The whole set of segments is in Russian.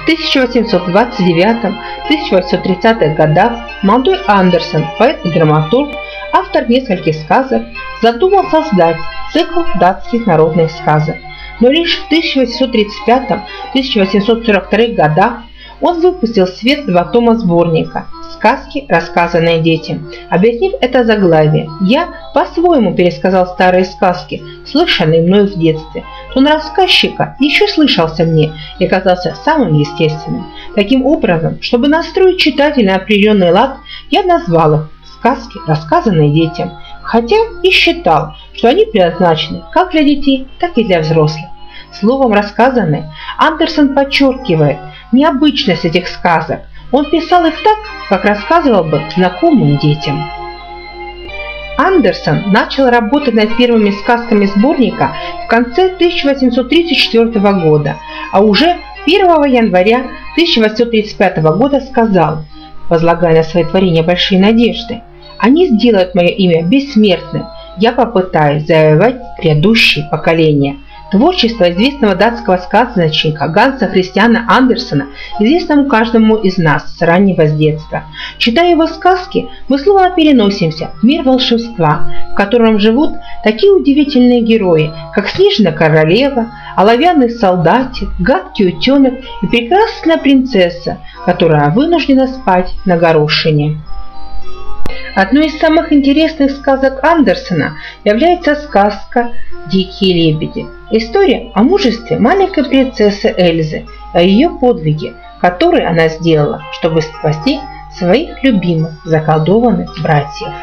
В 1829-1830-х годах молодой Андерсен, поэт и драматург, автор нескольких сказок, задумал создать цикл датских народных сказок. Но лишь в 1835-1842 годах он выпустил в свет 2 тома сборника «Сказки, рассказанные детям». Объяснив это заглавие, я по-своему пересказал старые сказки, слышанные мною в детстве. Тон рассказчика еще слышался мне и казался самым естественным. Таким образом, чтобы настроить читателя на определенный лад, я назвал их «Сказки, рассказанные детям», хотя и считал, что они предназначены как для детей, так и для взрослых. Словом «рассказанные» Андерсен подчеркивает необычность этих сказок. Он писал их так, как рассказывал бы знакомым детям. Андерсен начал работать над первыми сказками сборника в конце 1834 года, а уже 1 января 1835 года сказал, возлагая на свои творения большие надежды: «Они сделают мое имя бессмертным. Я попытаюсь завоевать грядущие поколения». Творчество известного датского сказочника Ганса Христиана Андерсена известному каждому из нас с раннего детства. Читая его сказки, мы словно переносимся в мир волшебства, в котором живут такие удивительные герои, как Снежная королева, оловянный солдатик, гадкий утенок и прекрасная принцесса, которая вынуждена спать на горошине. Одной из самых интересных сказок Андерсена является сказка «Дикие лебеди». История о мужестве маленькой принцессы Эльзы, о ее подвиге, который она сделала, чтобы спасти своих любимых заколдованных братьев.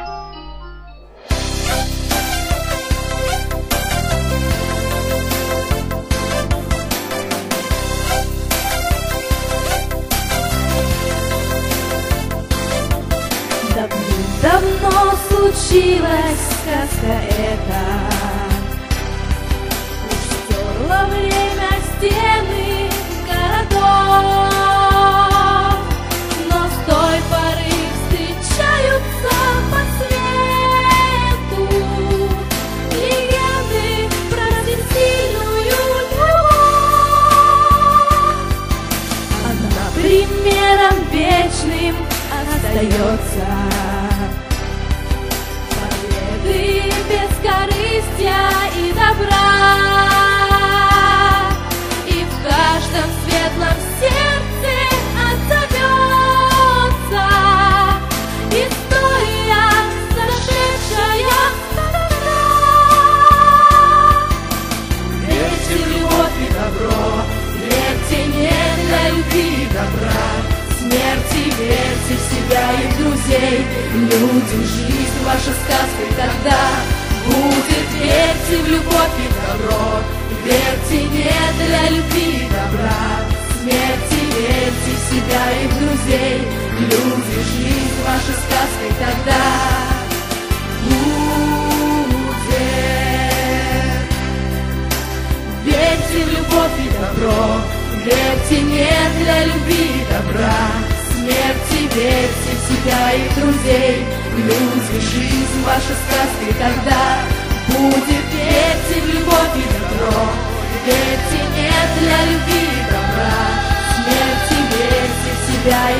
Давно случилась сказка эта, уж стерло время стены городов, но с той поры встречаются по свету легенды про всесильную любовь. Она примером вечным остается. Без корыстия и добра, и в каждом светлом сердце отзовется история, зашедшая тогда. Верьте в любовь и добро, верьте не для любви и добра, смерти верьте в себя и в друзей. Люди, жизнь ваша сказка тогда будет. Верьте в любовь и добро, верьте не для любви и добра, смерти верьте в себя и в друзей. Люди, жизнь ваша сказка тогда будет. Верьте в любовь и добро, верьте не для любви и добра, смерти верьте в себя и в друзей. Люди, жизнь ваша сказка тогда будет. Верьте в любовь и добро, верьте не для любви и добра, смерти верьте в себя и